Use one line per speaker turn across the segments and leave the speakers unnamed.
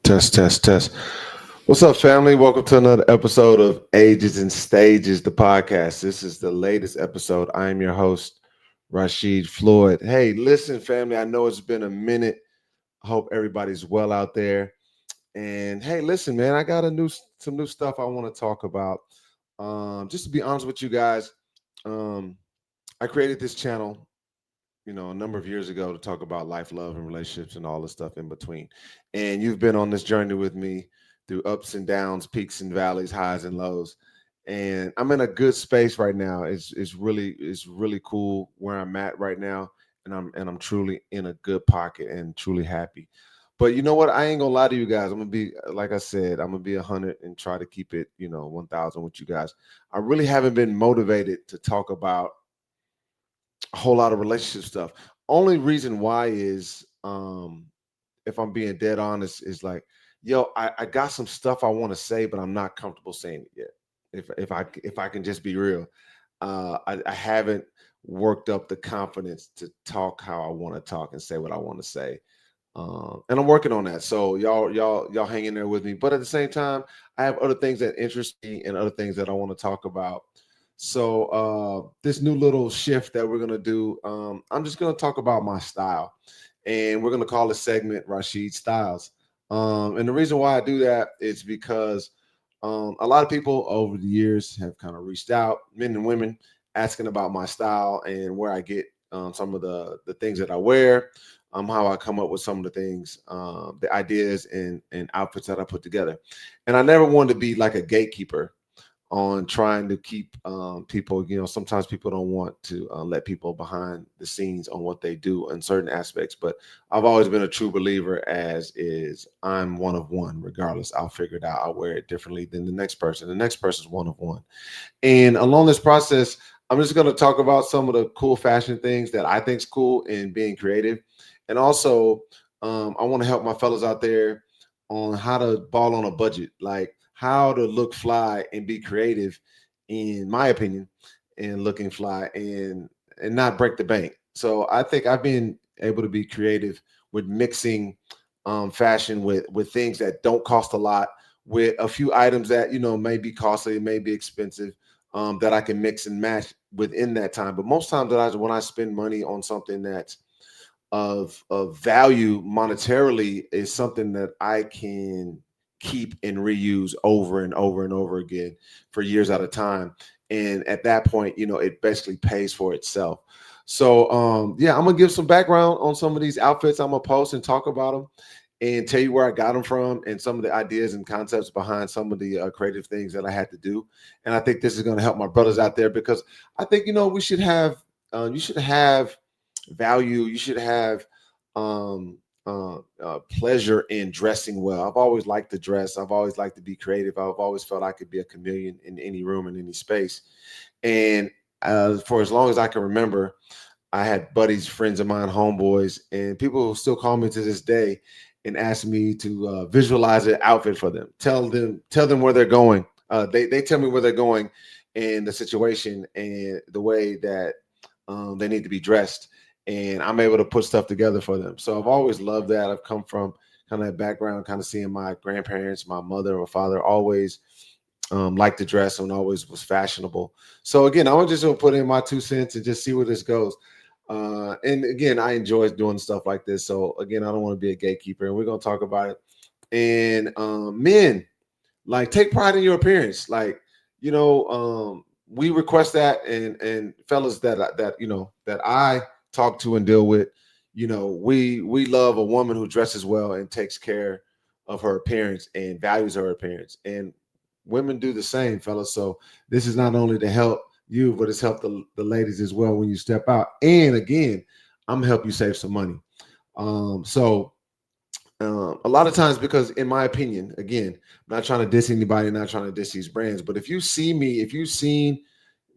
Test, test, test. What's up, family? Welcome to another episode of Ages and Stages, the podcast. This is the latest episode. I am your host, Rashid Floyd. Hey, listen, family. I know it's been a minute. I hope everybody's well out there. And hey, listen, man, I got some new stuff I want to talk about. Just to be honest with you guys, um, I created this channel a number of years ago to talk about life, love, and relationships and all the stuff in between. And you've been on this journey with me through ups and downs, peaks and valleys, highs and lows. And I'm in a good space right now. It's really cool where I'm at right now. And I'm truly in a good pocket and truly happy. But you know what? I ain't gonna lie to you guys. I'm gonna be like I said, I'm gonna be 100 and try to keep it, 1,000 with you guys. I really haven't been motivated to talk about a whole lot of relationship stuff. Only reason why is if I'm being dead honest, is like, yo, I got some stuff I want to say, but I'm not comfortable saying it yet. If I can just be real. I haven't worked up the confidence to talk how I want to talk and say what I want to say. And I'm working on that. So y'all hang in there with me. But at the same time, I have other things that interest me and other things that I want to talk about. So this new little shift that we're gonna do, I'm just gonna talk about my style, and we're gonna call this segment Rashid Styles. And the reason why I do that is because a lot of people over the years have kind of reached out, men and women, asking about my style and where I get some of the things that I wear, how I come up with some of the things, the ideas and outfits that I put together. And I never wanted to be like a gatekeeper on trying to keep people. Sometimes people don't want to let people behind the scenes on what they do in certain aspects, but I've always been a true believer, as is, I'm one of one. Regardless, I'll figure it out. I'll wear it differently than the next person's one of one. And along this process, I'm just going to talk about some of the cool fashion things that I think's cool in being creative. And also, I want to help my fellas out there on how to ball on a budget, like how to look fly and be creative, in my opinion, and looking fly and not break the bank. So I think I've been able to be creative with mixing fashion with things that don't cost a lot, with a few items that may be costly, may be expensive, that I can mix and match within that time. But most times when I spend money on something that's of value monetarily, is something that I can keep and reuse over and over and over again for years at a time. And at that point, it basically pays for itself. So yeah, I'm gonna give some background on some of these outfits. I'm gonna post and talk about them and tell you where I got them from and some of the ideas and concepts behind some of the creative things that I had to do. And I think this is going to help my brothers out there, because I think we should have you should have value. You should have um, pleasure in dressing well. I've always liked to dress. I've always liked to be creative. I've always felt I could be a chameleon in any room, in any space. And for as long as I can remember, I had buddies, friends of mine, homeboys, and people who still call me to this day and ask me to visualize an outfit for them. Tell them where they're going. They tell me where they're going and the situation and the way that they need to be dressed, and I'm able to put stuff together for them. So I've always loved that. I've come from kind of that background, kind of seeing my grandparents, my mother or father always liked to dress and always was fashionable. So again, I'm just gonna put in my 2 cents and just see where this goes. And again, I enjoy doing stuff like this. So again, I don't want to be a gatekeeper, and we're gonna talk about it. And men, like, take pride in your appearance. Like, we request that, and fellas that I talk to and deal with, we love a woman who dresses well and takes care of her appearance and values her appearance. And women do the same, fellas. So this is not only to help you, but it's help the ladies as well when you step out. And again, I'm gonna help you save some money. So a lot of times, because in my opinion, again, I'm not trying to diss anybody, not trying to diss these brands, but if you see me, if you've seen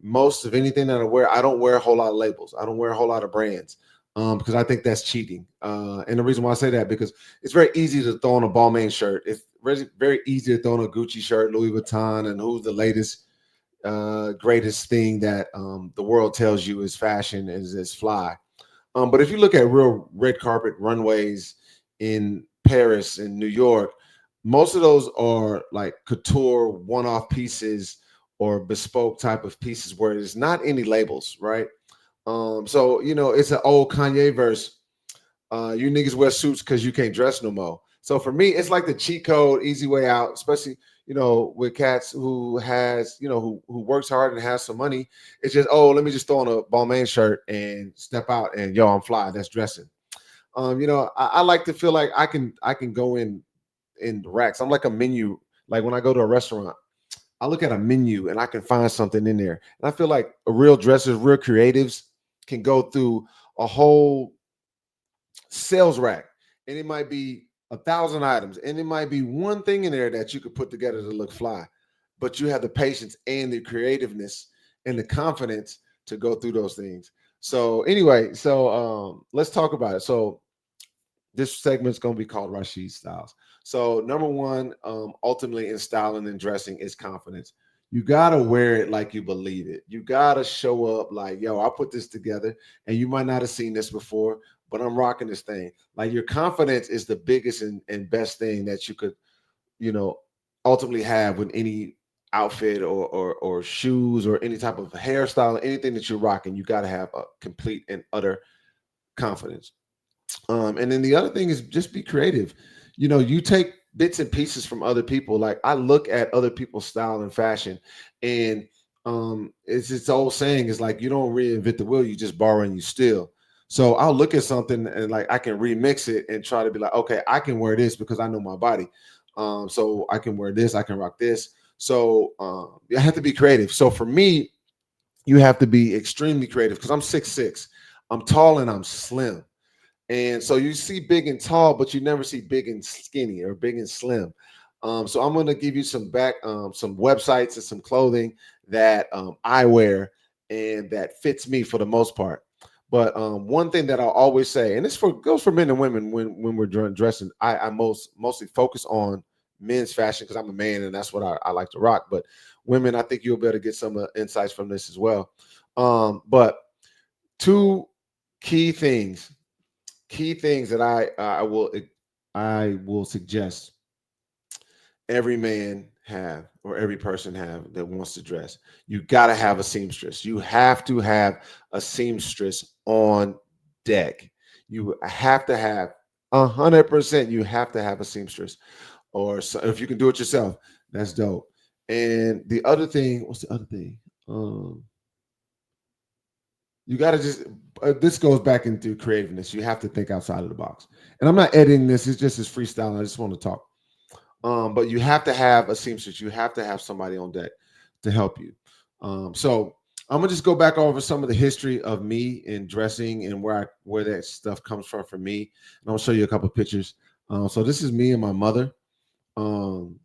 most of anything that I don't wear a whole lot of labels. I don't wear a whole lot of brands, because I think that's cheating. And the reason why I say that, because it's very easy to throw on a Balmain shirt. It's very easy to throw on a Gucci shirt, Louis Vuitton, and who's the latest, greatest thing that the world tells you is fashion, is fly. But if you look at real red carpet runways in Paris and New York, most of those are like couture one-off pieces or bespoke type of pieces where there's not any labels, right? So it's an old Kanye verse. You niggas wear suits because you can't dress no more. So for me, it's like the cheat code, easy way out, especially with cats who has who works hard and has some money. It's just, oh, let me just throw on a Balmain shirt and step out and yo, I'm fly. That's dressing. I like to feel like I can go in the racks. I'm like a menu. Like when I go to a restaurant, I look at a menu and I can find something in there. And I feel like real dressers, real creatives can go through a whole sales rack, and it might be 1,000 items, and it might be one thing in there that you could put together to look fly, but you have the patience and the creativeness and the confidence to go through those things. So anyway, let's talk about it. So this segment's going to be called Rashid Styles. So number one, ultimately in styling and dressing is confidence. You gotta wear it like you believe it. You gotta show up like, yo, I put this together, and you might not have seen this before, but I'm rocking this thing. Like your confidence is the biggest and best thing that you could, you know, ultimately have with any outfit or shoes or any type of hairstyle, anything that you're rocking. You gotta have a complete and utter confidence. And then the other thing is just be creative. You take bits and pieces from other people. Like I look at other people's style and fashion, and it's this old saying is like you don't reinvent the wheel, you just borrow and you steal. So I'll look at something and like I can remix it and try to be like, okay, I can wear this because I know my body. So I can wear this, I can rock this. So I have to be creative. So for me, you have to be extremely creative because I'm 6'6". I'm tall and I'm slim. And so you see big and tall, but you never see big and skinny or big and slim. So I'm going to give you some websites and some clothing that I wear and that fits me for the most part. But one thing that I'll always say, and this goes for men and women when we're dressing, I mostly focus on men's fashion because I'm a man and that's what I like to rock. But women, I think you'll be able to get some insights from this as well. But two key things that I will suggest every man have or every person have that wants to dress. You got to have a seamstress. You have to have a seamstress on deck. You have to have 100%. You have to have a seamstress, or so, if you can do it yourself, that's dope. And the other thing, what's the other thing? Um, you got to just this goes back into creativeness. You have to think outside of the box. And I'm not editing this; it's just as freestyle. I just want to talk. But you have to have a seamstress. You have to have somebody on deck to help you. So I'm gonna just go back over some of the history of me in dressing and where that stuff comes from for me. And I'll show you a couple of pictures. So this is me and my mother. Um,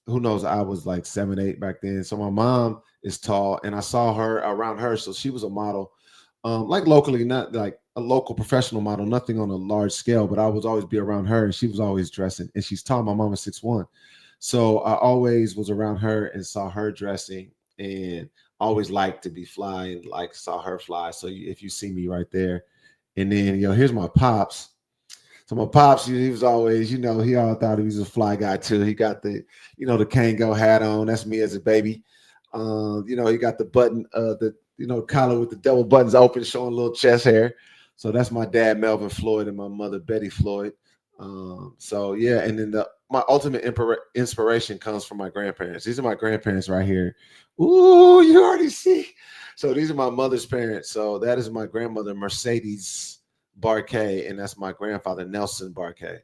who knows? I was like 7, 8 back then. So my mom is tall, and I saw her around her. So she was a model, like locally, not like a local professional model, nothing on a large scale. But I would always be around her, and she was always dressing. And she's tall. My mom is 6'1", so I always was around her and saw her dressing, and always liked to be fly and like saw her fly. So if you see me right there, and then here's my pops. So my pops, he was always, he all thought he was a fly guy too. He got the Kango hat on. That's me as a baby. He got the button, the collar with the double buttons open, showing a little chest hair. So that's my dad, Melvin Floyd, and my mother, Betty Floyd. So yeah, and then my ultimate inspiration comes from my grandparents. These are my grandparents right here. Ooh, you already see. So these are my mother's parents. So that is my grandmother, Mercedes Barquet, and that's my grandfather, Nelson Barquet.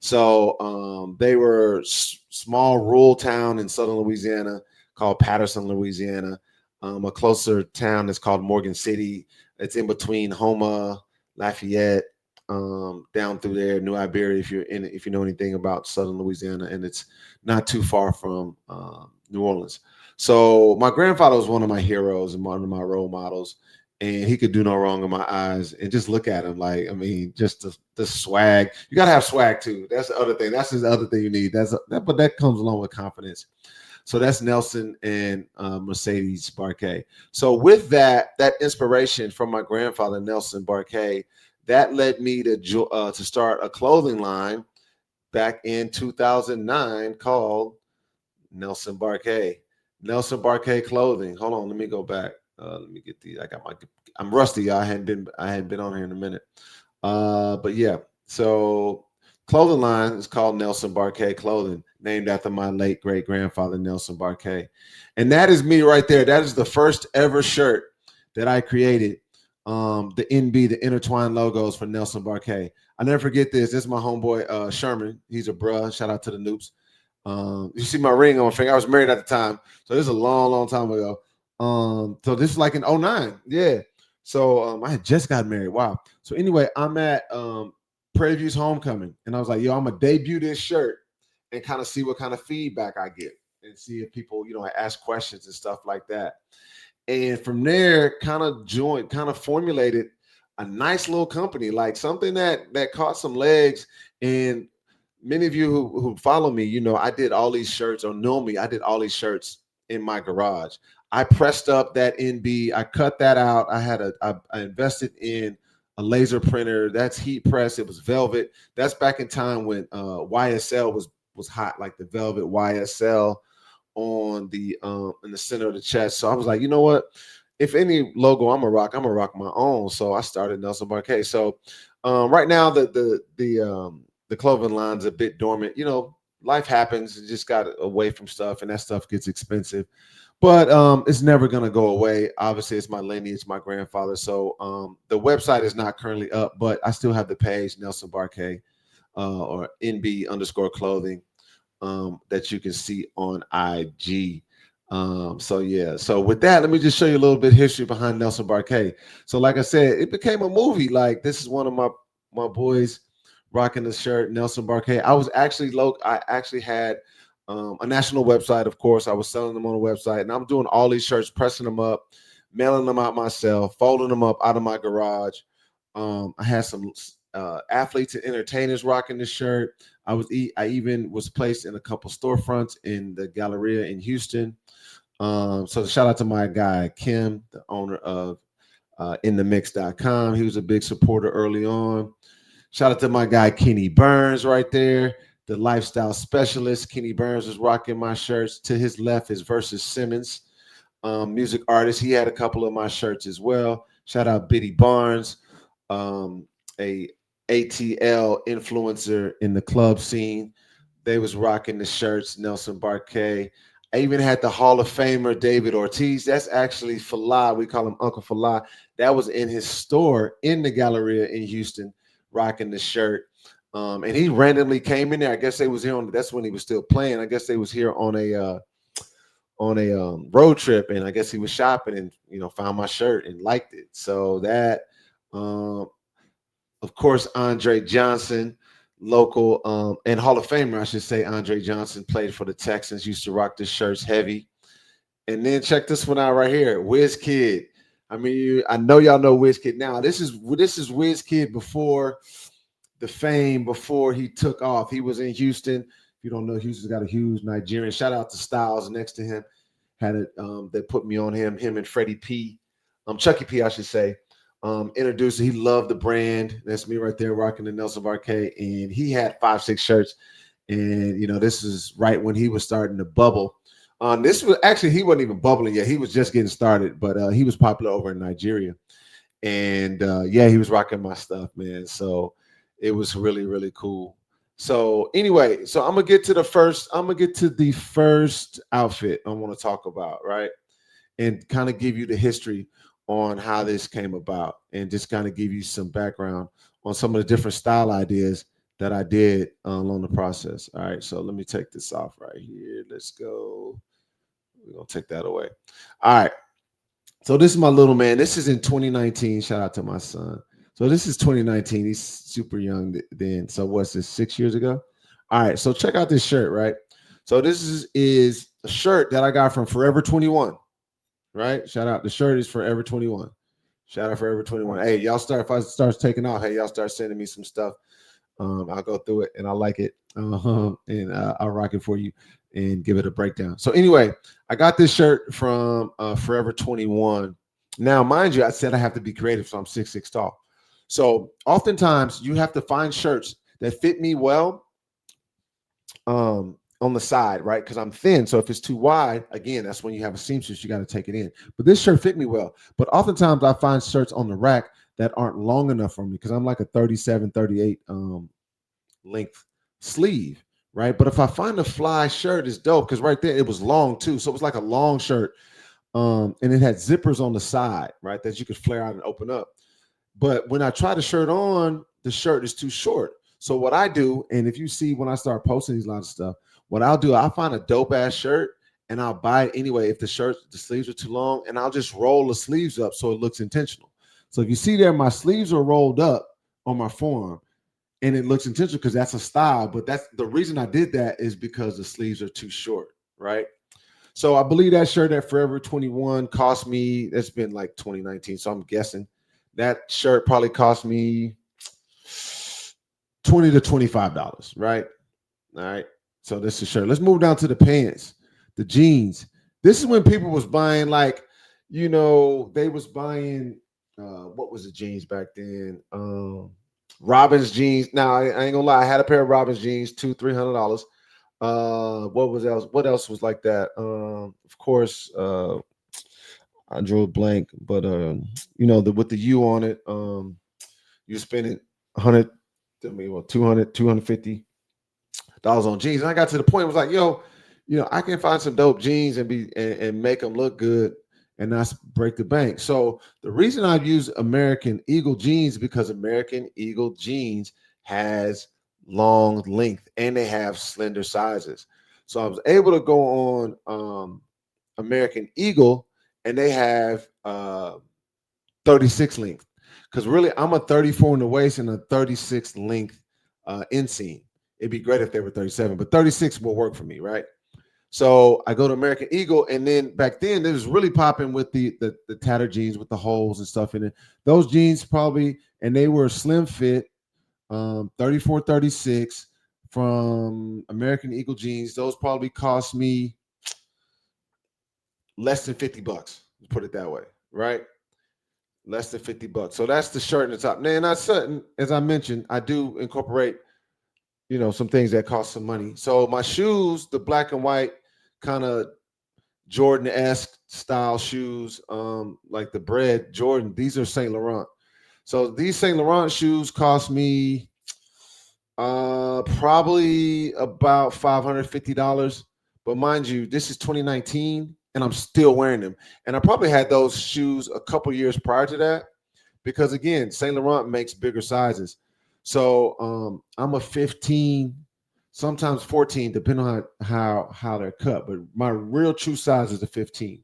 So they were small rural town in southern Louisiana called Patterson, Louisiana. A closer town is called Morgan City. It's in between Houma, Lafayette, down through there, New Iberia. If you know anything about southern Louisiana, and it's not too far from New Orleans. So my grandfather was one of my heroes and one of my role models, and he could do no wrong in my eyes. And just look at him, like I mean, just the swag. You gotta have swag too. That's the other thing. That's the other thing you need. But that comes along with confidence. So that's Nelson and Mercedes Barquet. So with that inspiration from my grandfather Nelson Barquet, that led me to start a clothing line back in 2009 called Nelson Barquet. Nelson Barquet clothing. Hold on, let me go back. Let me get the. I got my. I'm rusty. Y'all. I hadn't been on here in a minute. But yeah. So clothing line is called Nelson Barquet Clothing, named after my late great grandfather Nelson Barquet, and that is me right there. That is the first ever shirt that I created. The NB, the intertwined logos for Nelson Barquet. I never forget this. This is my homeboy Sherman. He's a bruh. Shout out to the Noops. You see my ring on my finger. I was married at the time, so this is a long, long time ago. So this is like in '09. Yeah. So I had just got married. Wow. So anyway, I'm at Prairie View's homecoming, and I was like, yo, I'm gonna debut this shirt and kind of see what kind of feedback I get, and see if people, ask questions and stuff like that. And from there, kind of formulated a nice little company, like something that caught some legs. And many of you who follow me, I did all these shirts, or know me, I did all these shirts in my garage. I pressed up that NB, I cut that out. I invested in a laser printer. That's heat press. It was velvet. That's back in time when YSL was hot, like the velvet YSL on the in the center of the chest. So I was like, you know what? If any logo I'm gonna rock my own. So I started Nelson Barquet. So right now the clothing line's a bit dormant. Life happens. You just got away from stuff, and that stuff gets expensive. But it's never gonna go away. Obviously, it's my lineage, my grandfather. So the website is not currently up, but I still have the page Nelson Barquet or NB underscore clothing that you can see on IG. So yeah. So with that, let me just show you a little bit of history behind Nelson Barquet. So like I said, it became a movie. Like this is one of my boys rocking the shirt, Nelson Barquet. I actually had a national website, of course. I was selling them on a website, and I'm doing all these shirts, pressing them up, mailing them out myself, folding them up out of my garage. I had some athletes and entertainers rocking the shirt. I even was placed in a couple storefronts in the Galleria in Houston. So shout out to my guy Kim, the owner of inthemix.com. He was a big supporter early on. Shout out to my guy Kenny Burns right there, the lifestyle specialist. Kenny Burns was rocking my shirts. To his left is Versus Simmons, music artist. He had a couple of my shirts as well. Shout out Biddy Barnes, a ATL influencer in the club scene. They was rocking the shirts, Nelson Barquet. I even had the Hall of Famer David Ortiz. That's actually Falah. We call him Uncle Falah. That was in his store in the Galleria in Houston, rocking the shirt. And he randomly came in there. I guess they was here on. That's when he was still playing. I guess they was here on a road trip, and I guess he was shopping and found my shirt and liked it. So that, of course, Andre Johnson, local and Hall of Famer, I should say. Andre Johnson played for the Texans. Used to rock the shirts heavy. And then check this one out right here, Wiz Kid. I mean, I know y'all know Wiz Kid now. This is Wiz Kid before the fame, before he took off. He was in Houston. If you don't know, Houston's got a huge Nigerian. Shout out to Styles next to him. Had it. They put me on him. Him and Freddie P, Chucky P, I should say. Introduced. He loved the brand. That's me right there rocking the Nelson Barquet, and he had 5-6 shirts. And this is right when he was starting to bubble. This was actually, he wasn't even bubbling yet. He was just getting started, but he was popular over in Nigeria. And yeah, he was rocking my stuff, man. So it was really, really cool. So anyway, so I'm gonna get to the first outfit I want to talk about, right? And kind of give you the history on how this came about, and just kind of give you some background on some of the different style ideas that I did along the process. All right, so let me take this off right here. Let's go. We're gonna take that away. All right. So this is my little man. This is in 2019. Shout out to my son. So this is 2019. He's super young then. So what's this, 6 years ago? All right. So check out this shirt, right? So this is a shirt that I got from Forever 21, right? Shout out. The shirt is Forever 21. Shout out Forever 21. Hey, y'all if I start taking off, hey, y'all start sending me some stuff. I'll go through it and I like it. And I'll rock it for you and give it a breakdown. So anyway, I got this shirt from Forever 21. Now, mind you, I said I have to be creative, so I'm 6'6" tall. So oftentimes you have to find shirts that fit me well, on the side, right? Because I'm thin. So if it's too wide, again, that's when you have a seamstress, you got to take it in. But this shirt fit me well. But oftentimes I find shirts on the rack that aren't long enough for me because I'm like a 37, 38 length sleeve, right? But if I find a fly shirt, it's dope because right there it was long too. So it was like a long shirt. And it had zippers on the side, right? That you could flare out and open up. But when I try the shirt on, the shirt is too short. So what I do, and if you see when I start posting these lots of stuff, what I'll do, I'll find a dope ass shirt and I'll buy it anyway if the sleeves are too long, and I'll just roll the sleeves up so it looks intentional. So if you see there, my sleeves are rolled up on my forearm and it looks intentional because that's a style. But that's the reason I did that is because the sleeves are too short, right? So I believe that shirt at Forever 21 cost me, it's been like 2019. So I'm guessing that shirt probably cost me $20 to $25, right? All right. So this is shirt. Let's move down to the pants, the jeans. This is when people was buying like, they was buying what was the jeans back then? Robin's jeans. Now I ain't gonna lie, I had a pair of Robin's jeans, $200-$300. What was else? What else was like that? Of course, I drew a blank, but with the U on it, you're spending 100, I mean, well, 200, $250 on jeans. And I got to the point, it was like, yo, I can find some dope jeans and make them look good and not break the bank. So the reason I use American Eagle jeans because American Eagle jeans has long length and they have slender sizes. So I was able to go on American Eagle and they have 36 length. Because really, I'm a 34 in the waist and a 36 length inseam. It'd be great if they were 37, but 36 will work for me, right? So I go to American Eagle, and then back then it was really popping with the tattered jeans with the holes and stuff in it. Those jeans probably, and they were slim fit, 34, 36 from American Eagle jeans. Those probably cost me less than $50. Put it that way, right? Less than $50. So that's the shirt and the top. Now, and I certain, as I mentioned, I do incorporate, some things that cost some money. So my shoes, the black and white kind of Jordan-esque style shoes, like the bread Jordan, these are Saint Laurent. So these Saint Laurent shoes cost me probably about $550. But mind you, this is 2019 and I'm still wearing them. And I probably had those shoes a couple years prior to that because again, Saint Laurent makes bigger sizes. So I'm a 15, sometimes 14, depending on how they're cut. But my real true size is a 15.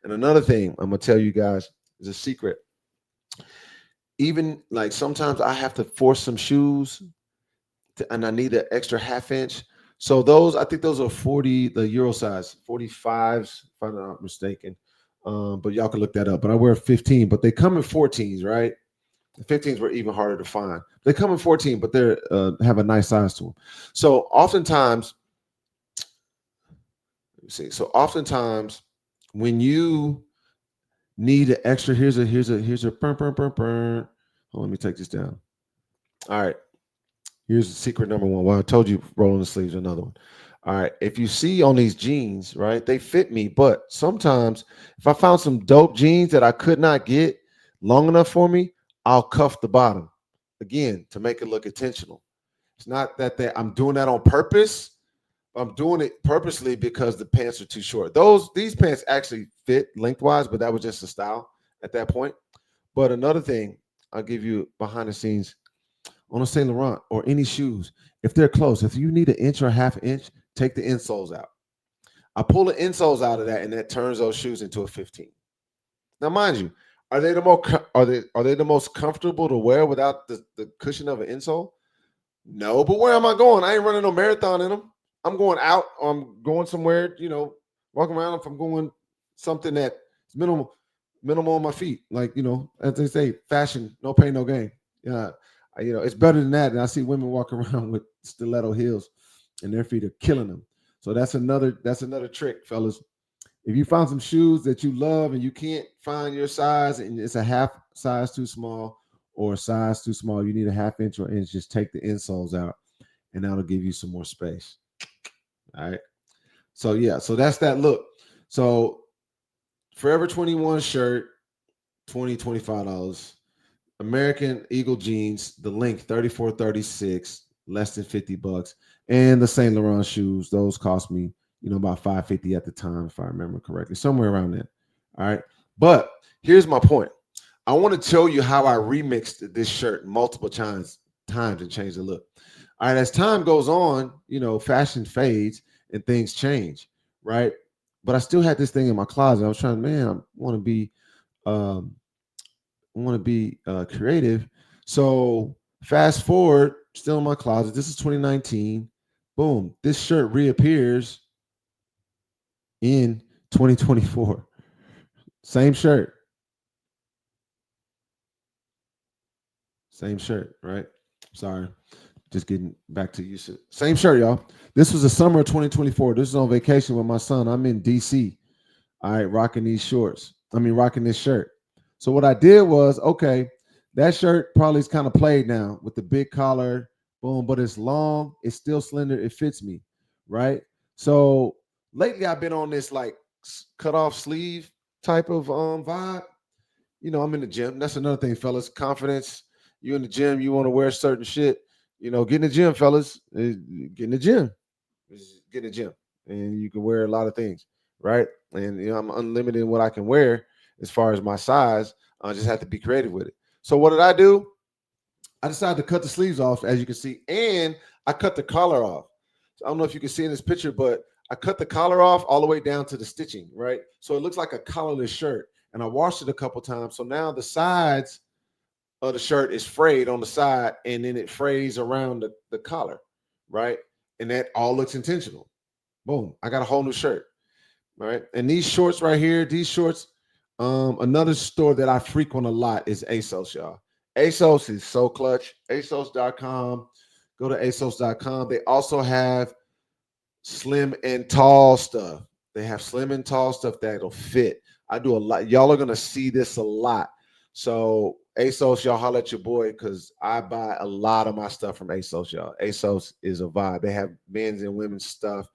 And another thing I'm gonna tell you guys is a secret. Even like sometimes I have to force some shoes and I need an extra half inch. So those, I think those are 40, the Euro size, 45s, if I'm not mistaken. But y'all can look that up. But I wear 15, but they come in 14s, right? The 15s were even harder to find. They come in 14, but they have a nice size to them. So oftentimes, when you need an extra, here's a burn, burn, burn, burn. Oh, let me take this down. All right. Here's secret number one. Well, I told you rolling the sleeves, another one. All right. If you see on these jeans, right, they fit me. But sometimes if I found some dope jeans that I could not get long enough for me, I'll cuff the bottom again to make it look intentional. It's not that I'm doing that on purpose. I'm doing it purposely because the pants are too short. These pants actually fit lengthwise, but that was just a style at that point. But another thing, I'll give you behind the scenes on a Saint Laurent or any shoes, if they're close, if you need an inch or a half inch, take the insoles out. I pull the insoles out of that, and that turns those shoes into a 15. Now, mind you, are they the most comfortable to wear without the cushion of an insole? No, but where am I going? I ain't running no marathon in them. I'm going out. I'm going somewhere. Walking around. If I'm going something that's minimal on my feet, like as they say, fashion, no pain, no gain. Yeah, it's better than that. And I see women walk around with stiletto heels, and their feet are killing them. So that's another trick, fellas. If you find some shoes that you love and you can't find your size, and it's a half size too small or a size too small, you need a half inch or inch. Just take the insoles out, and that'll give you some more space. All right. So yeah, so that's that look. So Forever 21 shirt, $25. American Eagle jeans, the link 3436, less than $50. And the Saint Laurent shoes, those cost me, about 550 at the time, if I remember correctly, somewhere around that. All right. But here's my point. I want to tell you how I remixed this shirt multiple times and changed the look. All right, as time goes on, fashion fades and things change, right? But I still had this thing in my closet. I was trying, man, um, I want to be creative. So fast forward, still in my closet. This is 2019. Boom, this shirt reappears in 2024. Same shirt, same shirt, right? Sorry, just getting back to you. Same shirt, y'all. This was the summer of 2024. This is on vacation with my son. I'm in DC. All right, rocking these shorts. Rocking this shirt. So what I did was, okay, that shirt probably is kind of played now with the big collar, boom, but it's long, it's still slender, it fits me, right? So lately I've been on this like cut off sleeve type of vibe. I'm in the gym. That's another thing, fellas. Confidence. You in the gym, you want to wear certain shit. Get in the gym, fellas. Get in the gym. Just get in the gym. And you can wear a lot of things, right? And I'm unlimited in what I can wear as far as my size. I just have to be creative with it. So what did I do? I decided to cut the sleeves off, as you can see, and I cut the collar off. So I don't know if you can see in this picture, but I cut the collar off all the way down to the stitching, right? So it looks like a collarless shirt. And I washed it a couple times. So now the sides of the shirt is frayed on the side, and then it frays around the collar, right? And that all looks intentional. Boom, I got a whole new shirt. All right. And these shorts right here, these shorts, another store that I frequent a lot is Asos, y'all. Asos is so clutch. Asos.com. Go to Asos.com. They also have slim and tall stuff. They have slim and tall stuff that'll fit. I do a lot. Y'all are gonna see this a lot. So Asos, y'all holler at your boy because I buy a lot of my stuff from Asos, y'all. Asos is a vibe. They have men's and women's stuff.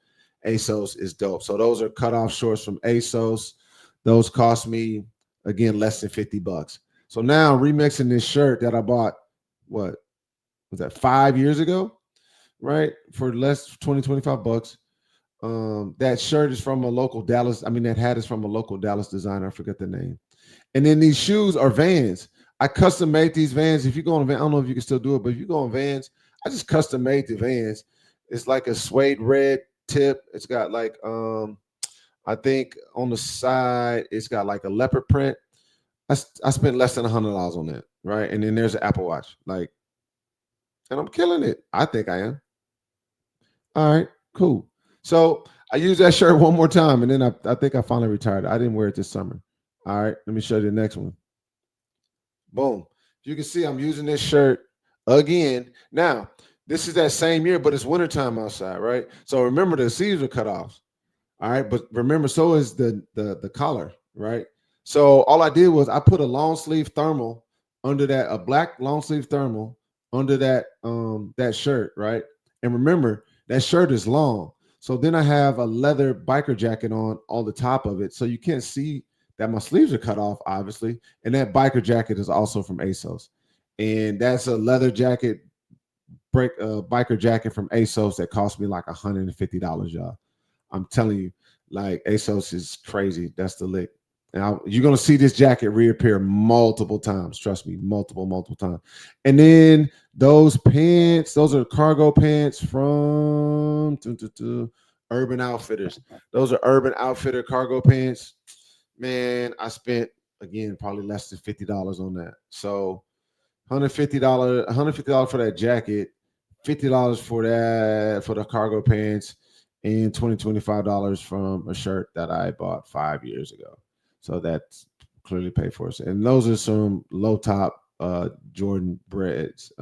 Asos is dope. So those are cut off shorts from Asos. Those cost me again less than $50. So now remixing this shirt that I bought, what was that, 5 years ago, right? For less 20, $25. That shirt is from a local Dallas. That hat is from a local Dallas designer. I forget the name. And then these shoes are Vans. I custom made these Vans. If you go on Vans, I don't know if you can still do it, but if you go on Vans, I just custom made the Vans. It's like a suede red tip. It's got like I think on the side it's got like a leopard print. I spent less than $100 on that, right? And then there's an Apple Watch, like, and I'm killing it. I think I am. All right, cool. So I used that shirt one more time, and then I think I finally retired. I didn't wear it this summer. All right, let me show you the next one. Boom. You can see I'm using this shirt again. Now, this is that same year, but it's wintertime outside, right? So remember the sleeves are cut off. All right, but remember, so is the collar, right? So all I did was I put a long sleeve thermal under that, a black long sleeve thermal under that shirt, right? And remember, that shirt is long. So then I have a leather biker jacket on the top of it. So you can't see that my sleeves are cut off, obviously. And that biker jacket is also from Asos. And that's a leather jacket, biker jacket from Asos that cost me like $150, y'all. I'm telling you, like Asos is crazy. That's the lick. Now you're gonna see this jacket reappear multiple times. Trust me, multiple times. And then those pants, those are cargo pants from Urban Outfitters. Those are Urban Outfitter cargo pants. Man, I spent again probably less than $50 on that. So $150 for that jacket, $50 for the cargo pants, and $25 from a shirt that I bought 5 years ago. So that's clearly paid for us. And those are some low top Jordan breads,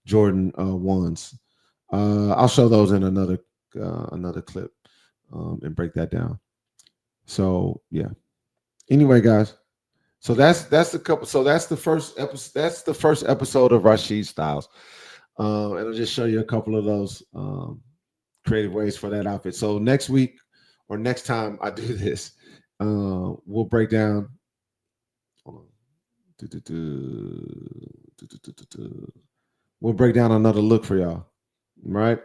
Jordan ones. I'll show those in another clip and break that down. So yeah. Anyway, guys. So that's the couple. So that's the first episode. That's the first episode of Rashid Styles. And I'll just show you a couple of those creative ways for that outfit. So next week or next time I do this, we'll break down. Hold on. We'll break down another look for y'all. Right.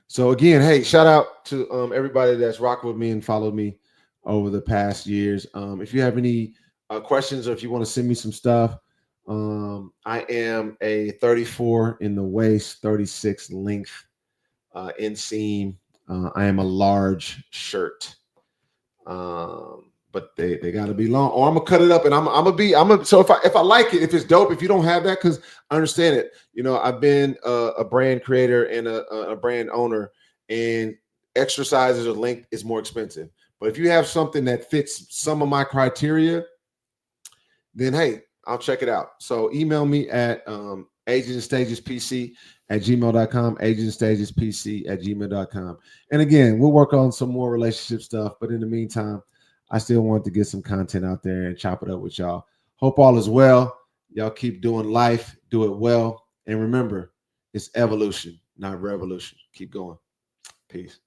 So again, hey, shout out to everybody that's rocked with me and followed me over the past years. If you have any questions or if you want to send me some stuff, I am a 34 in the waist, 36 length inseam. I am a large shirt. But they got to be long, or I'm gonna cut it up, and I'm gonna. So if I like it, if it's dope, if you don't have that, because I understand it. You know, I've been a brand creator and a brand owner, and extra sizes or length is more expensive. But if you have something that fits some of my criteria, then hey, I'll check it out. So email me at agentsstagespc@gmail.com, agentsstagespc@gmail.com. And again, we'll work on some more relationship stuff. But in the meantime, I still want to get some content out there and chop it up with y'all. Hope all is well. Y'all keep doing life, do it well. And remember, it's evolution, not revolution. Keep going. Peace.